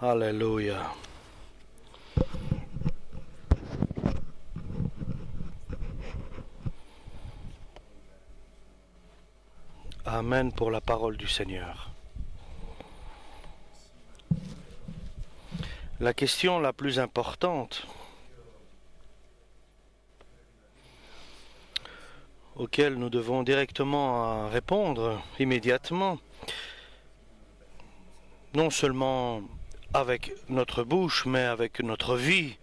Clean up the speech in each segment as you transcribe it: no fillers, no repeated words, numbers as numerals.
Alléluia. Amen pour la parole du Seigneur. La question la plus importante auquel nous devons directement répondre immédiatement, non seulement avec notre bouche, mais avec notre vie,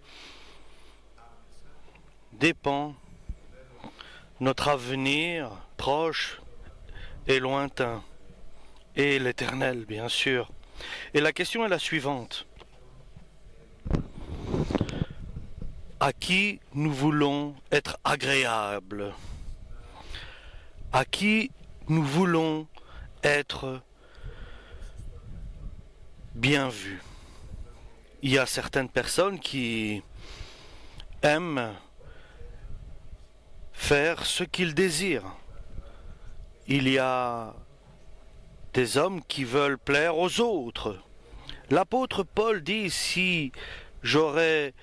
dépend notre avenir proche et lointain, et l'éternel, bien sûr. Et la question est la suivante. À qui nous voulons être agréables? À qui nous voulons être bien vus? Il y a certaines personnes qui aiment faire ce qu'ils désirent. Il y a des hommes qui veulent plaire aux autres. L'apôtre Paul dit, si j'aurais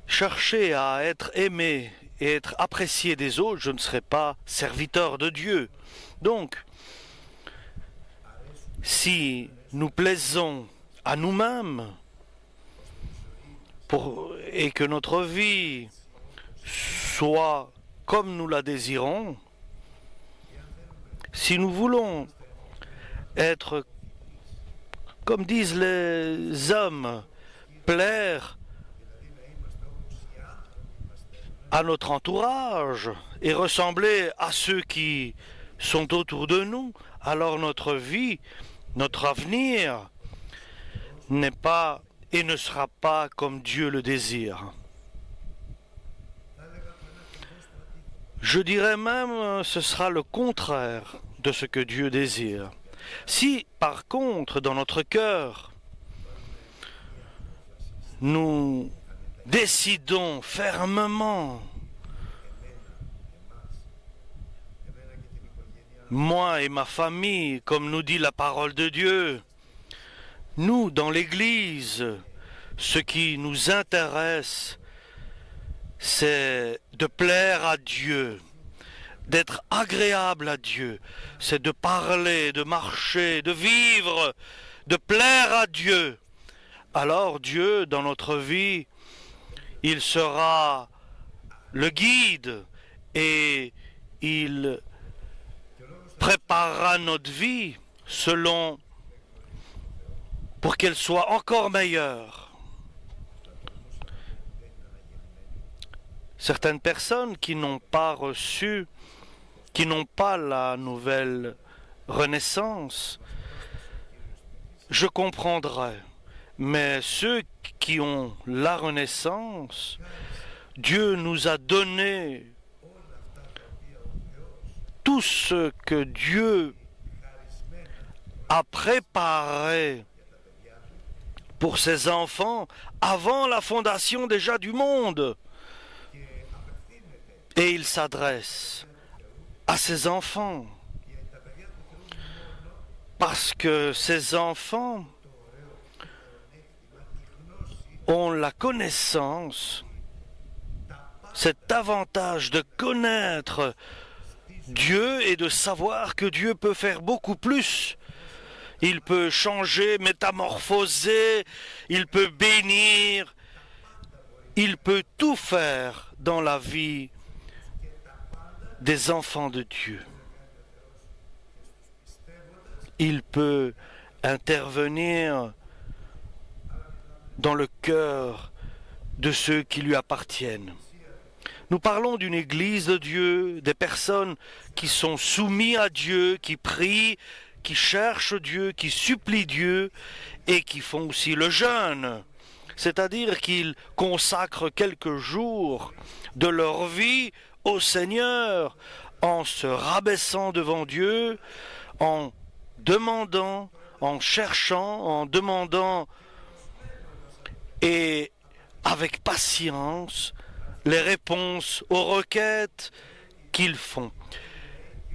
cherché à être aimé et être apprécié des autres, je ne serais pas serviteur de Dieu. Donc, si nous plaisons à nous-mêmes et que notre vie soit comme nous la désirons, si nous voulons être, comme disent les hommes, plaire à notre entourage et ressembler à ceux qui sont autour de nous, alors notre vie, notre avenir n'est pas et ne sera pas comme Dieu le désire. Je dirais même ce sera le contraire de ce que Dieu désire. Si par contre dans notre cœur nous décidons fermement, moi et ma famille, comme nous dit la parole de Dieu, nous dans l'Église, ce qui nous intéresse, c'est de plaire à Dieu, d'être agréable à Dieu, c'est de parler, de marcher, de vivre, de plaire à Dieu. Alors Dieu, dans notre vie, il sera le guide et il préparera notre vie pour qu'elle soit encore meilleure. Certaines personnes qui n'ont pas reçu, qui n'ont pas la nouvelle renaissance, je comprendrai. Mais ceux qui ont la renaissance, Dieu nous a donné tout ce que Dieu a préparé pour ses enfants avant la fondation déjà du monde. Et il s'adresse à ses enfants. Parce que ces enfants ont la connaissance, cet avantage de connaître Dieu et de savoir que Dieu peut faire beaucoup plus. Il peut changer, métamorphoser, il peut bénir, il peut tout faire dans la vie des enfants de Dieu. Il peut intervenir dans le cœur de ceux qui lui appartiennent. Nous parlons d'une église de Dieu, des personnes qui sont soumises à Dieu, qui prient, qui cherchent Dieu, qui supplient Dieu et qui font aussi le jeûne. C'est-à-dire qu'ils consacrent quelques jours de leur vie au Seigneur en se rabaissant devant Dieu, en demandant, en cherchant, en demandant et avec patience les réponses aux requêtes qu'ils font.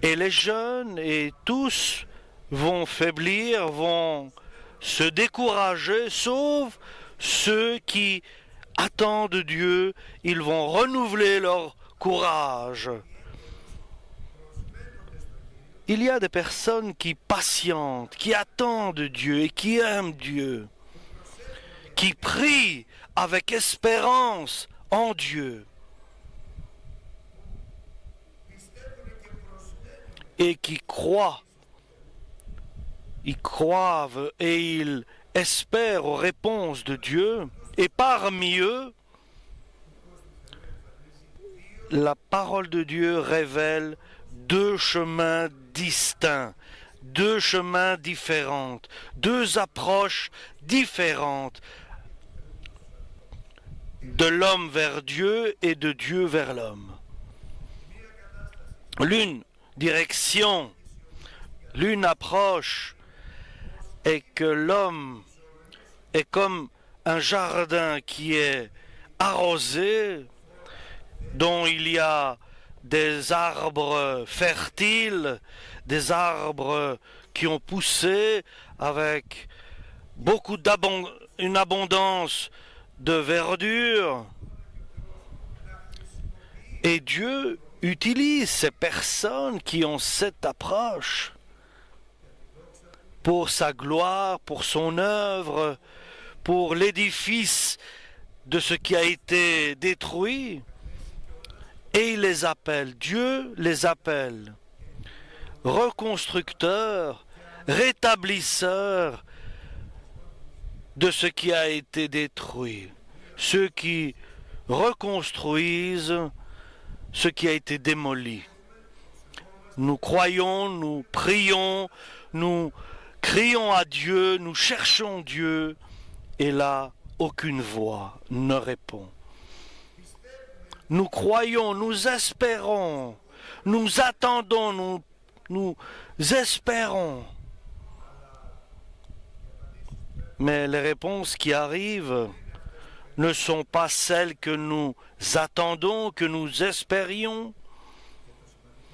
Et les jeunes et tous vont faiblir, vont se décourager, sauf ceux qui attendent Dieu, ils vont renouveler leur courage. Il y a des personnes qui patientent, qui attendent Dieu et qui aiment Dieu, qui prient avec espérance en Dieu et qui croient. Ils croient et ils espèrent aux réponses de Dieu. Et parmi eux, la parole de Dieu révèle deux chemins distincts, deux chemins différents, deux approches différentes de l'homme vers Dieu et de Dieu vers l'homme. L'une direction, l'une approche est que l'homme est comme un jardin qui est arrosé, dont il y a des arbres fertiles, des arbres qui ont poussé avec une abondance de verdure. Et Dieu utilise ces personnes qui ont cette approche pour sa gloire, pour son œuvre, pour l'édifice de ce qui a été détruit. Et il les appelle, Dieu les appelle reconstructeurs, rétablisseurs de ce qui a été détruit, ceux qui reconstruisent ce qui a été démoli. Nous croyons, nous prions, nous crions à Dieu, nous cherchons Dieu, et là, aucune voix ne répond. Nous croyons, nous espérons, nous attendons, nous espérons. Mais les réponses qui arrivent ne sont pas celles que nous attendons, que nous espérions.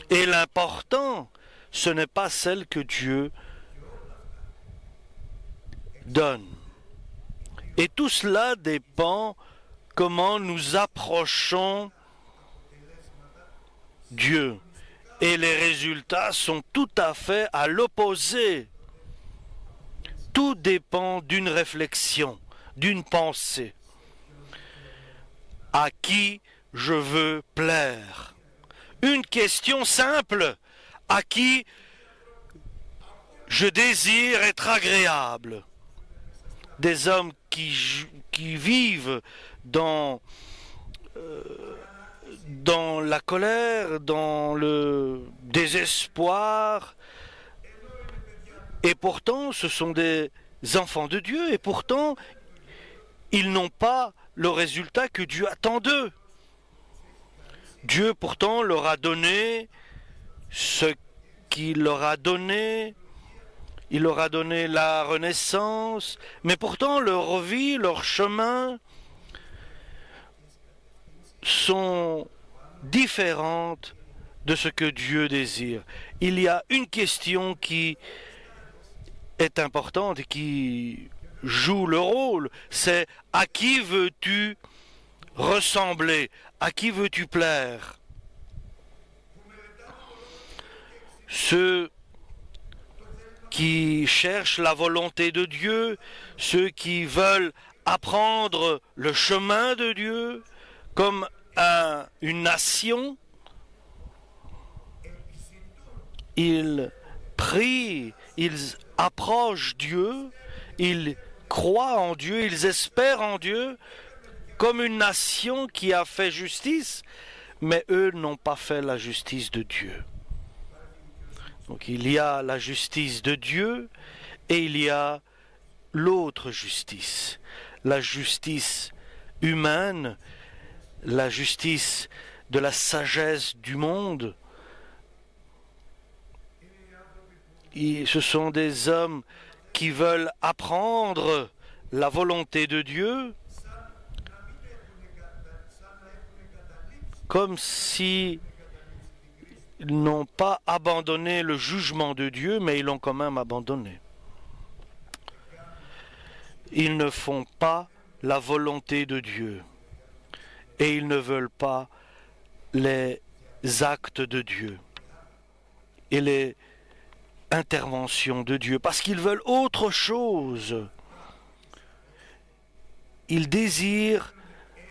Et l'important, ce n'est pas celle que Dieu donne. Et tout cela dépend comment nous approchons Dieu. Et les résultats sont tout à fait à l'opposé. Tout dépend d'une réflexion, d'une pensée. À qui je veux plaire? Une question simple. À qui je désire être agréable? Des hommes qui vivent dans la colère, dans le désespoir, et pourtant ce sont des enfants de Dieu, et pourtant ils n'ont pas le résultat que Dieu attend d'eux. Dieu pourtant leur a donné ce qu'il leur a donné. Il leur a donné la renaissance, mais pourtant leur vie, leur chemin sont différentes de ce que Dieu désire. Il y a une question qui est importante et qui joue le rôle, c'est à qui veux-tu ressembler? À qui veux-tu plaire? Ceux qui cherchent la volonté de Dieu, ceux qui veulent apprendre le chemin de Dieu comme une nation, ils prient, ils approchent Dieu, ils croient en Dieu, ils espèrent en Dieu comme une nation qui a fait justice, mais eux n'ont pas fait la justice de Dieu. Donc il y a la justice de Dieu et il y a l'autre justice, la justice humaine, la justice de la sagesse du monde. Ce sont des hommes qui veulent apprendre la volonté de Dieu comme si ils n'ont pas abandonné le jugement de Dieu, mais ils l'ont quand même abandonné. ils ne font pas la volonté de Dieu et ils ne veulent pas les actes de Dieu et les interventions de Dieu parce qu'ils veulent autre chose. Ils désirent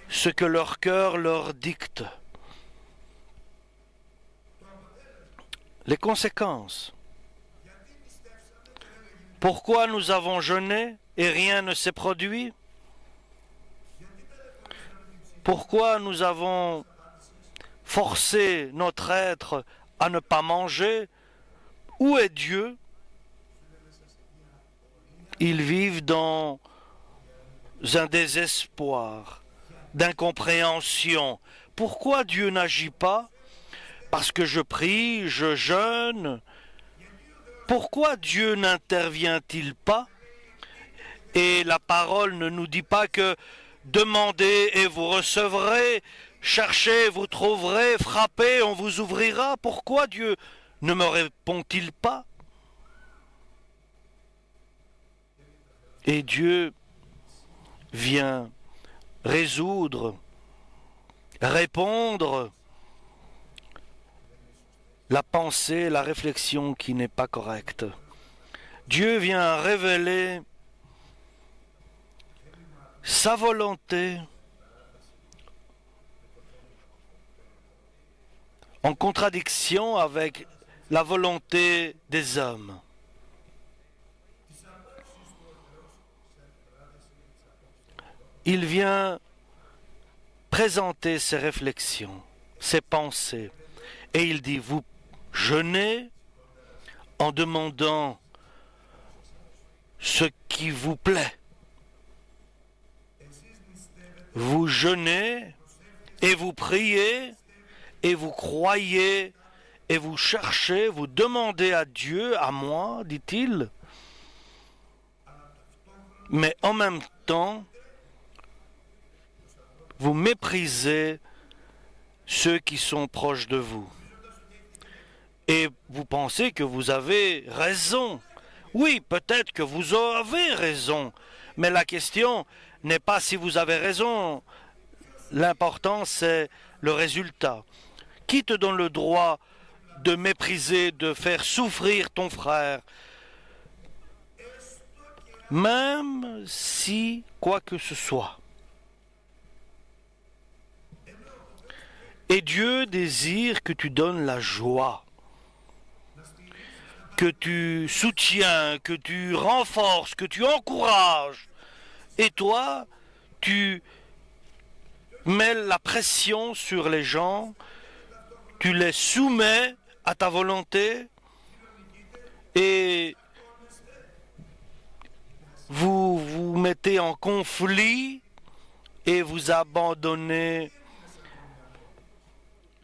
ce que leur cœur leur dicte. Les conséquences. Pourquoi nous avons jeûné et rien ne s'est produit? Pourquoi nous avons forcé notre être à ne pas manger? Où est Dieu? Ils vivent dans un désespoir, d'incompréhension. Pourquoi Dieu n'agit pas? Parce que je prie, je jeûne. Pourquoi Dieu n'intervient-il pas? Et la parole ne nous dit pas que demandez et vous recevrez, cherchez, vous trouverez, frappez, on vous ouvrira. Pourquoi Dieu ne me répond-il pas? Et Dieu vient résoudre, répondre la pensée, la réflexion qui n'est pas correcte. Dieu vient révéler sa volonté en contradiction avec la volonté des hommes. Il vient présenter ses réflexions, ses pensées, et il dit, vous jeûnez en demandant ce qui vous plaît. Vous jeûnez et vous priez et vous croyez et vous cherchez, vous demandez à Dieu, à moi, dit-il, mais en même temps, vous méprisez ceux qui sont proches de vous. Et vous pensez que vous avez raison. Oui, peut-être que vous avez raison, mais la question n'est pas si vous avez raison. L'important, c'est le résultat. Qui te donne le droit de mépriser, de faire souffrir ton frère, même si quoi que ce soit? Et Dieu désire que tu donnes la joie, que tu soutiens, que tu renforces, que tu encourages. Et toi, tu mets la pression sur les gens, tu les soumets à ta volonté et vous vous mettez en conflit et vous abandonnez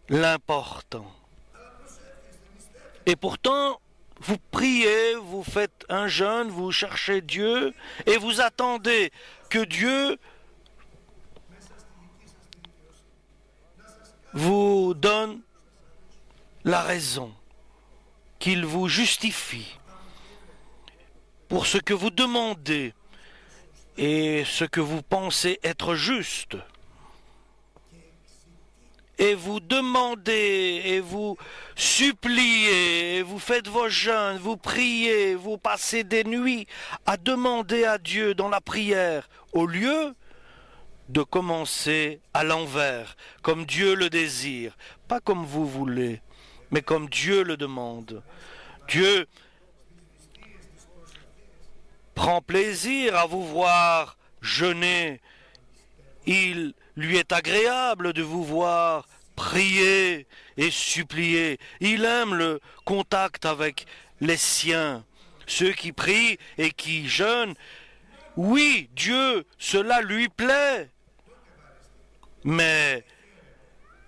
l'important. Et pourtant, vous priez, vous faites un jeûne, vous cherchez Dieu et vous attendez que Dieu vous donne la raison, qu'il vous justifie pour ce que vous demandez et ce que vous pensez être juste. Et vous demandez, et vous suppliez, et vous faites vos jeûnes, vous priez, vous passez des nuits à demander à Dieu dans la prière, au lieu de commencer à l'envers, comme Dieu le désire, pas comme vous voulez, mais comme Dieu le demande. Dieu prend plaisir à vous voir jeûner. Il lui est agréable de vous voir prier et supplier. Il aime le contact avec les siens, ceux qui prient et qui jeûnent. Oui, Dieu, cela lui plaît. Mais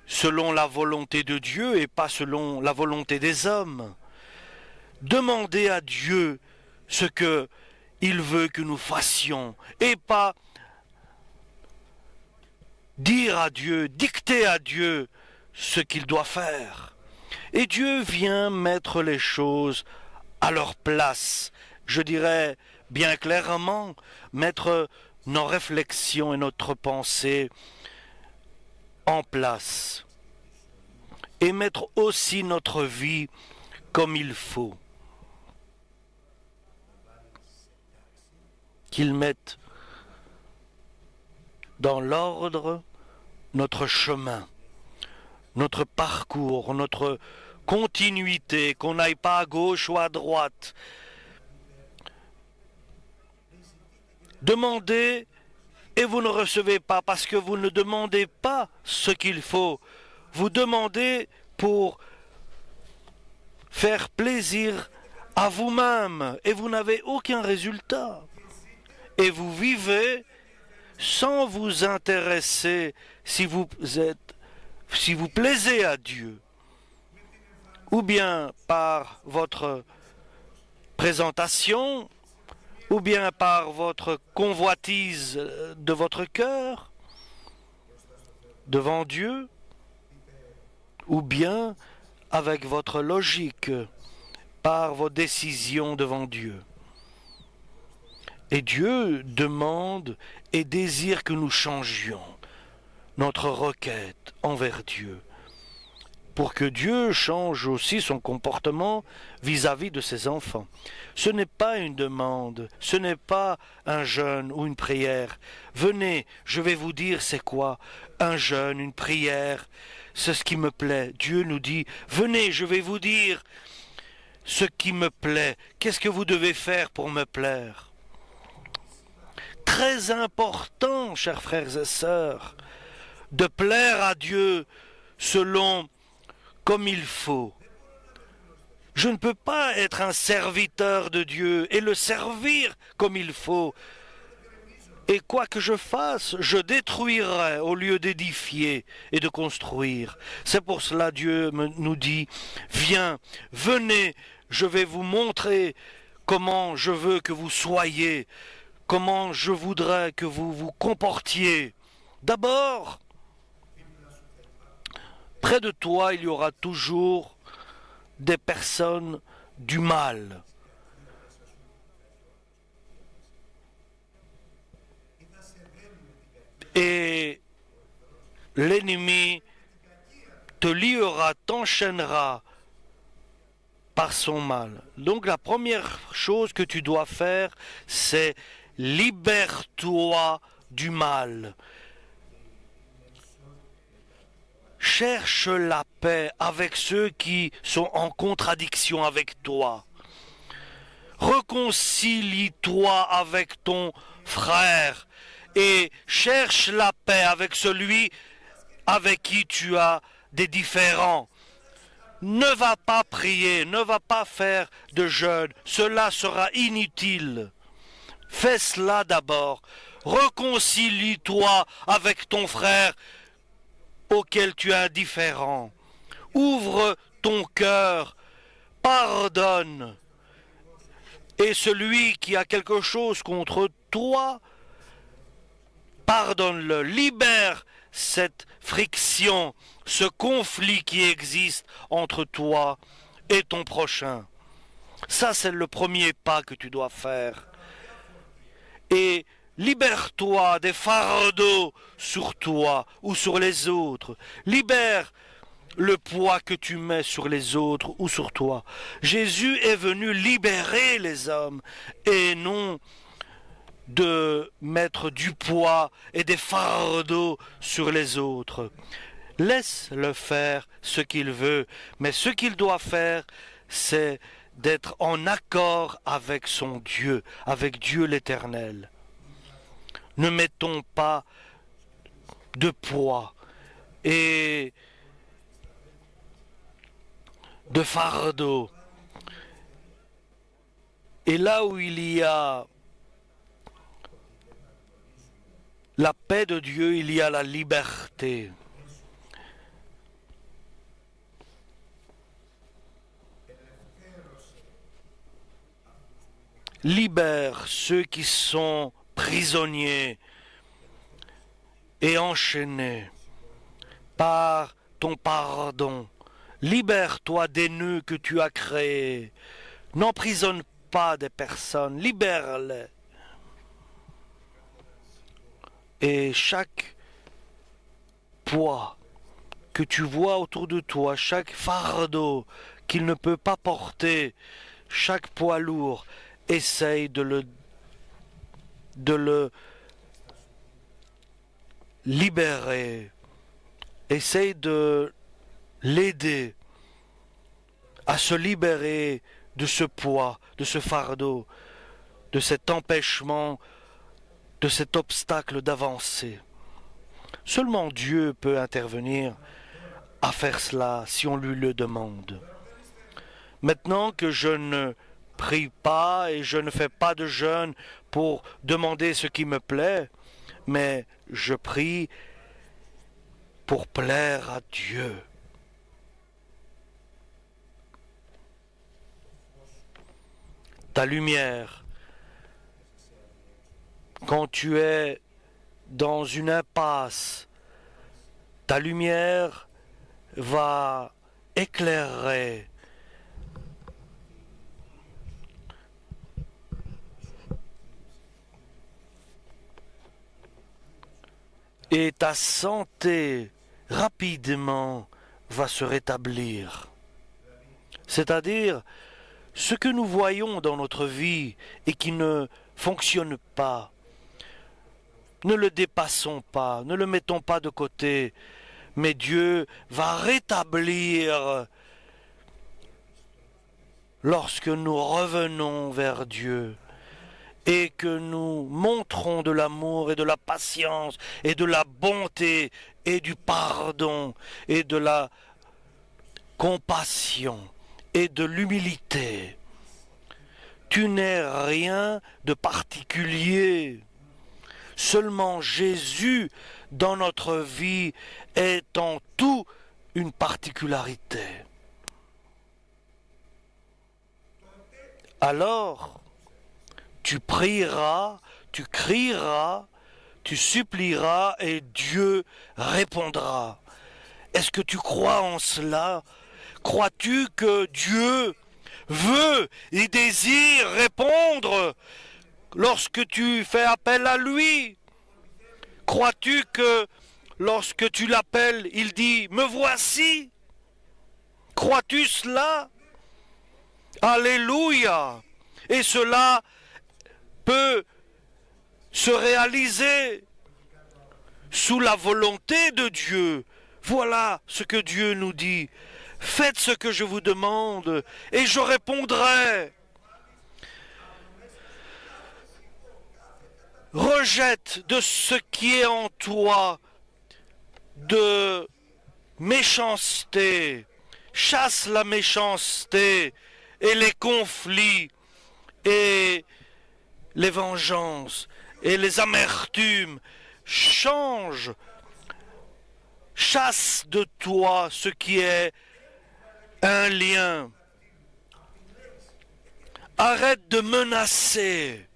selon la volonté de Dieu et pas selon la volonté des hommes. Demandez à Dieu ce que il veut que nous fassions et pas dire à Dieu, dicter à Dieu ce qu'il doit faire. Et Dieu vient mettre les choses à leur place, je dirais bien clairement mettre nos réflexions et notre pensée en place et mettre aussi notre vie comme il faut. Qu'il mette dans l'ordre notre chemin, notre parcours, notre continuité, qu'on n'aille pas à gauche ou à droite. Demandez et vous ne recevez pas parce que vous ne demandez pas ce qu'il faut. Vous demandez pour faire plaisir à vous-même et vous n'avez aucun résultat. Et vous vivez sans vous intéresser si vous plaisez à Dieu, ou bien par votre présentation, ou bien par votre convoitise de votre cœur devant Dieu, ou bien avec votre logique, par vos décisions devant Dieu. Et Dieu demande et désire que nous changions notre requête envers Dieu, pour que Dieu change aussi son comportement vis-à-vis de ses enfants. Ce n'est pas une demande, ce n'est pas un jeûne ou une prière. Venez, je vais vous dire c'est quoi un jeûne, une prière, c'est ce qui me plaît. Dieu nous dit, venez, je vais vous dire ce qui me plaît. Qu'est-ce que vous devez faire pour me plaire? Très important, chers frères et sœurs, de plaire à Dieu selon comme il faut. Je ne peux pas être un serviteur de Dieu et le servir comme il faut. Et quoi que je fasse, je détruirai au lieu d'édifier et de construire. C'est pour cela Dieu nous dit, viens, venez, je vais vous montrer comment je veux que vous soyez, comment je voudrais que vous vous comportiez. D'abord, près de toi, il y aura toujours des personnes du mal. Et l'ennemi te liera, t'enchaînera par son mal. Donc la première chose que tu dois faire, c'est libère-toi du mal. Cherche la paix avec ceux qui sont en contradiction avec toi. Réconcilie-toi avec ton frère et cherche la paix avec celui avec qui tu as des différends. Ne va pas prier, ne va pas faire de jeûne, cela sera inutile. Fais cela d'abord. Réconcilie-toi avec ton frère auquel tu es indifférent. Ouvre ton cœur, pardonne. Et celui qui a quelque chose contre toi, pardonne-le, libère cette friction, ce conflit qui existe entre toi et ton prochain. Ça, c'est le premier pas que tu dois faire. Et libère-toi des fardeaux sur toi ou sur les autres. Libère le poids que tu mets sur les autres ou sur toi. Jésus est venu libérer les hommes et non de mettre du poids et des fardeaux sur les autres. Laisse-le faire ce qu'il veut, mais ce qu'il doit faire, c'est d'être en accord avec son Dieu, avec Dieu l'Éternel. Ne mettons pas de poids et de fardeau. Et là où il y a la paix de Dieu, il y a la liberté. Libère ceux qui sont prisonniers et enchaînés par ton pardon. Libère-toi des nœuds que tu as créés. N'emprisonne pas des personnes, libère-les. Et chaque poids que tu vois autour de toi, chaque fardeau qu'il ne peut pas porter, chaque poids lourd, essaye de le libérer. Essaye de l'aider à se libérer de ce poids, de ce fardeau, de cet empêchement, de cet obstacle d'avancer. Seulement Dieu peut intervenir à faire cela si on lui le demande. Maintenant que je ne prie pas et je ne fais pas de jeûne pour demander ce qui me plaît, mais je prie pour plaire à Dieu. Ta lumière, quand tu es dans une impasse, ta lumière va éclairer et ta santé rapidement va se rétablir. C'est-à-dire, ce que nous voyons dans notre vie et qui ne fonctionne pas, ne le dépassons pas, ne le mettons pas de côté, mais Dieu va rétablir lorsque nous revenons vers Dieu et que nous montrons de l'amour et de la patience et de la bonté et du pardon et de la compassion et de l'humilité. Tu n'es rien de particulier. Seulement Jésus dans notre vie est en tout une particularité. Alors, tu prieras, tu crieras, tu supplieras et Dieu répondra. Est-ce que tu crois en cela? Crois-tu que Dieu veut et désire répondre lorsque tu fais appel à lui? Crois-tu que lorsque tu l'appelles, il dit « Me voici » Crois-tu cela? Alléluia! Et cela peut se réaliser sous la volonté de Dieu. Voilà ce que Dieu nous dit. Faites ce que je vous demande et je répondrai. Rejette de ce qui est en toi de méchanceté. Chasse la méchanceté et les conflits et les vengeances et les amertumes. Change, chasse de toi ce qui est un lien. Arrête de menacer.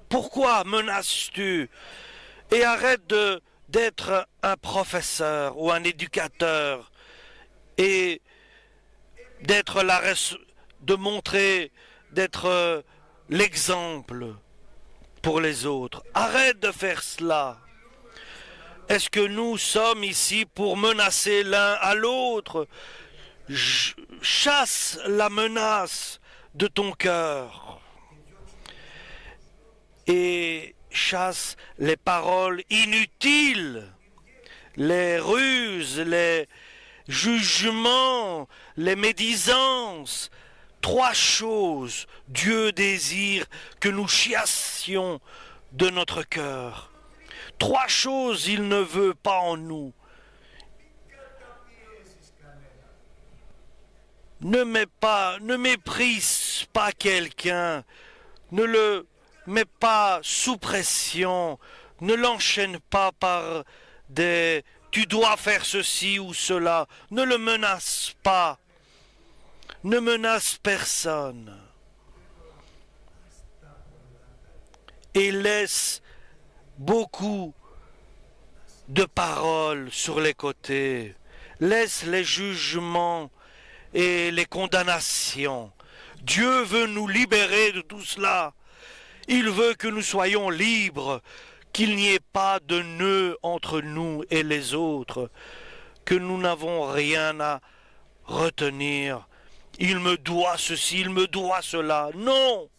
Pourquoi menaces-tu? Et arrête d'être un professeur ou un éducateur et de montrer, d'être l'exemple pour les autres. Arrête de faire cela. Est-ce que nous sommes ici pour menacer l'un à l'autre? Chasse la menace de ton cœur et chasse les paroles inutiles, les ruses, les jugements, les médisances. 3 choses Dieu désire que nous chassions de notre cœur. 3 choses il ne veut pas en nous. Ne méprise pas quelqu'un, ne le mets pas sous pression, ne l'enchaîne pas par des « tu dois faire ceci ou cela », ne le menace pas, ne menace personne. Et laisse beaucoup de paroles sur les côtés, laisse les jugements et les condamnations. Dieu veut nous libérer de tout cela. Il veut que nous soyons libres, qu'il n'y ait pas de nœud entre nous et les autres, que nous n'avons rien à retenir. Il me doit ceci, il me doit cela. Non!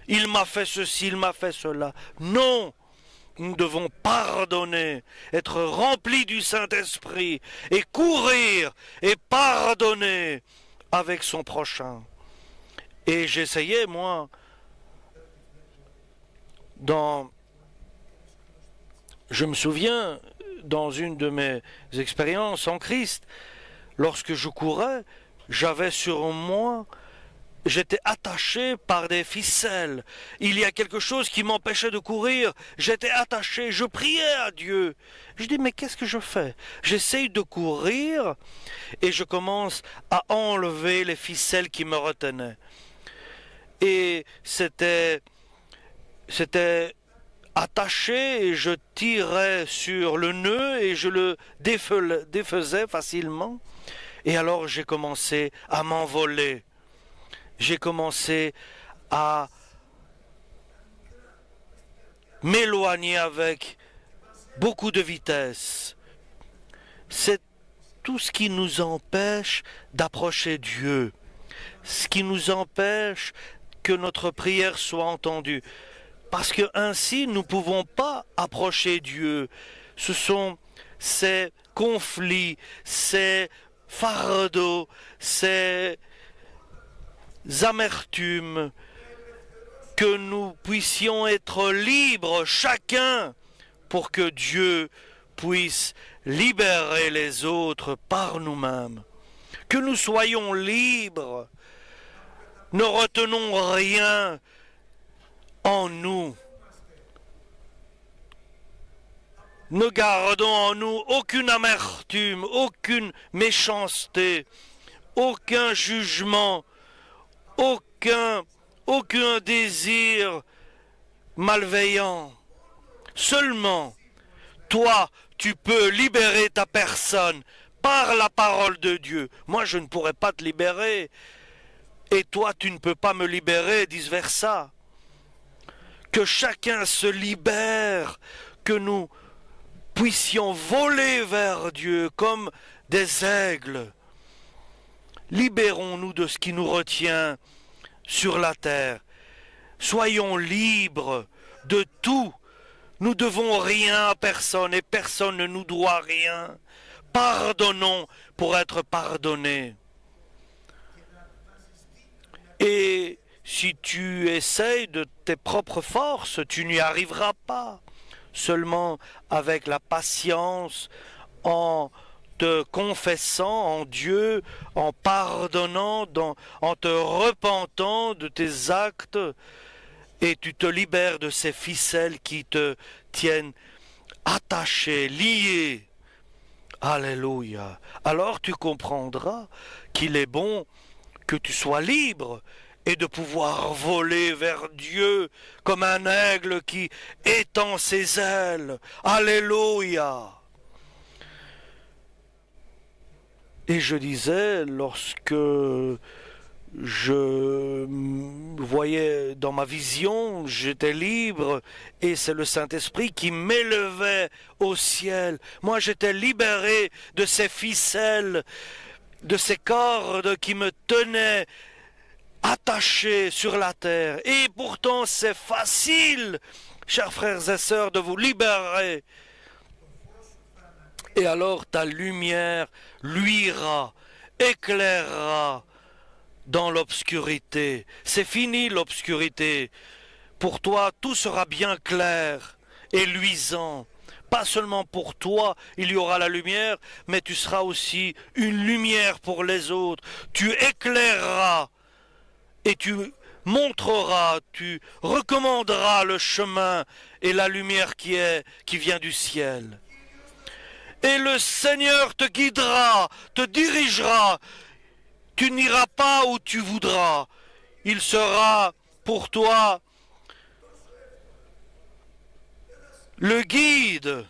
Il m'a fait ceci, il m'a fait cela. Non! Nous devons pardonner, être remplis du Saint-Esprit et courir et pardonner avec son prochain. Et j'essayais, moi, je me souviens, dans une de mes expériences en Christ, lorsque je courais, j'avais sur moi, j'étais attaché par des ficelles. Il y a quelque chose qui m'empêchait de courir. J'étais attaché, je priais à Dieu. Je dis, mais qu'est-ce que je fais? J'essaye de courir et je commence à enlever les ficelles qui me retenaient. Et c'était attaché et je tirais sur le nœud et je le défaisais facilement. Et alors j'ai commencé à m'envoler. J'ai commencé à m'éloigner avec beaucoup de vitesse. C'est tout ce qui nous empêche d'approcher Dieu, ce qui nous empêche que notre prière soit entendue. Parce que ainsi nous ne pouvons pas approcher Dieu. Ce sont ces conflits, ces fardeaux, ces amertumes, que nous puissions être libres chacun pour que Dieu puisse libérer les autres par nous-mêmes. Que nous soyons libres, ne retenons rien en nous. Ne gardons en nous aucune amertume, aucune méchanceté, aucun jugement, aucun désir malveillant. Seulement, toi, tu peux libérer ta personne par la parole de Dieu. Moi, je ne pourrais pas te libérer. Et toi, tu ne peux pas me libérer, vice-versa. Que chacun se libère, que nous puissions voler vers Dieu comme des aigles. Libérons-nous de ce qui nous retient sur la terre. Soyons libres de tout. Nous devons rien à personne et personne ne nous doit rien. Pardonnons pour être pardonnés. Et si tu essayes de tes propres forces, tu n'y arriveras pas. Seulement avec la patience, en te confessant en Dieu, en pardonnant, en te repentant de tes actes, et tu te libères de ces ficelles qui te tiennent attaché, lié. Alléluia. Alors tu comprendras qu'il est bon que tu sois libre et de pouvoir voler vers Dieu comme un aigle qui étend ses ailes. Alléluia. Et je disais, lorsque je voyais dans ma vision, j'étais libre et c'est le Saint-Esprit qui m'élevait au ciel. Moi, j'étais libéré de ces ficelles, de ces cordes qui me tenaient attaché sur la terre. Et pourtant, c'est facile, chers frères et sœurs, de vous libérer. Et alors ta lumière luira, éclairera dans l'obscurité. C'est fini l'obscurité. Pour toi, tout sera bien clair et luisant. Pas seulement pour toi, il y aura la lumière, mais tu seras aussi une lumière pour les autres. Tu éclaireras et tu montreras, tu recommanderas le chemin et la lumière qui vient du ciel. Et le Seigneur te guidera, te dirigera. Tu n'iras pas où tu voudras. Il sera pour toi le guide.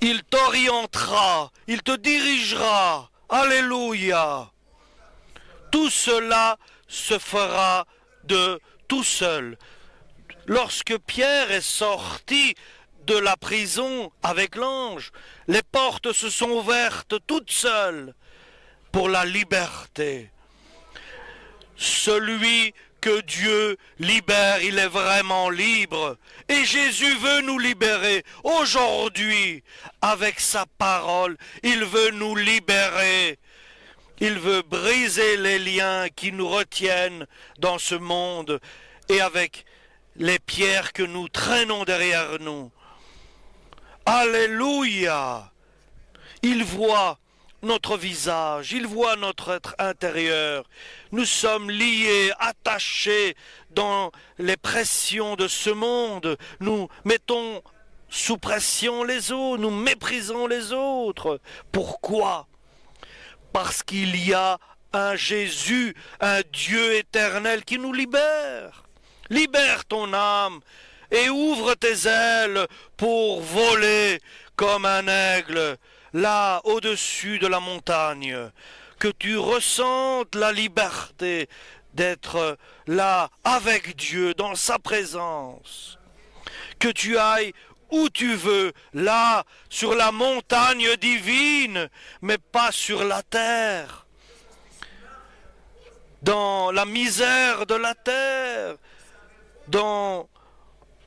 Il t'orientera, il te dirigera. Alléluia. tout cela se fera de tout seul. Lorsque Pierre est sorti de la prison avec l'ange, les portes se sont ouvertes toutes seules pour la liberté. Celui que Dieu libère, il est vraiment libre. Et Jésus veut nous libérer aujourd'hui avec sa parole. Il veut nous libérer. Il veut briser les liens qui nous retiennent dans ce monde et avec les pierres que nous traînons derrière nous. Alléluia! Il voit notre visage, il voit notre être intérieur. Nous sommes liés, attachés dans les pressions de ce monde. Nous mettons sous pression les autres, nous méprisons les autres. Pourquoi? Parce qu'il y a un Jésus, un Dieu éternel qui nous libère. Libère ton âme et ouvre tes ailes pour voler comme un aigle, là au-dessus de la montagne. Que tu ressentes la liberté d'être là avec Dieu, dans sa présence. Que tu ailles où tu veux, là, sur la montagne divine, mais pas sur la terre. Dans la misère de la terre, dans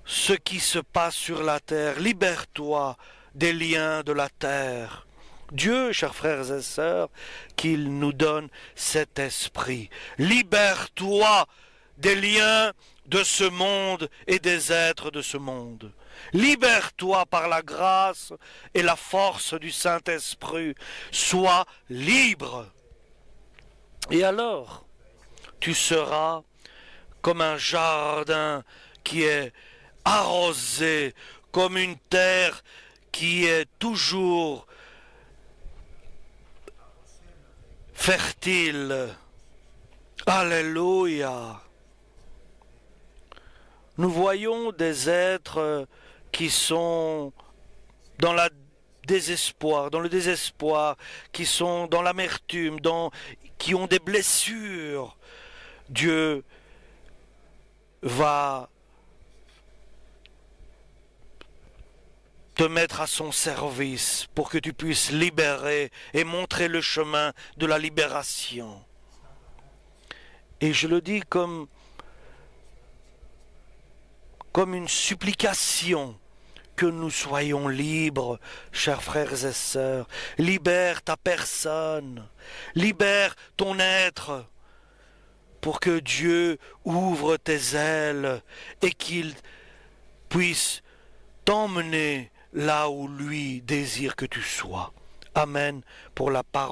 ce qui se passe sur la terre. Libère-toi des liens de la terre. Dieu, chers frères et sœurs, qu'il nous donne cet esprit. Libère-toi des liens de ce monde et des êtres de ce monde. Libère-toi par la grâce et la force du Saint-Esprit. Sois libre. Et alors, tu seras comme un jardin qui est arrosé, comme une terre qui est toujours fertile. Alléluia. Nous voyons des êtres qui sont dans le désespoir, qui sont dans l'amertume, qui ont des blessures. Dieu va te mettre à son service pour que tu puisses libérer et montrer le chemin de la libération. Et je le dis comme une supplication, que nous soyons libres, chers frères et sœurs. Libère ta personne, libère ton être, pour que Dieu ouvre tes ailes et qu'il puisse t'emmener là où lui désire que tu sois. Amen pour la parole.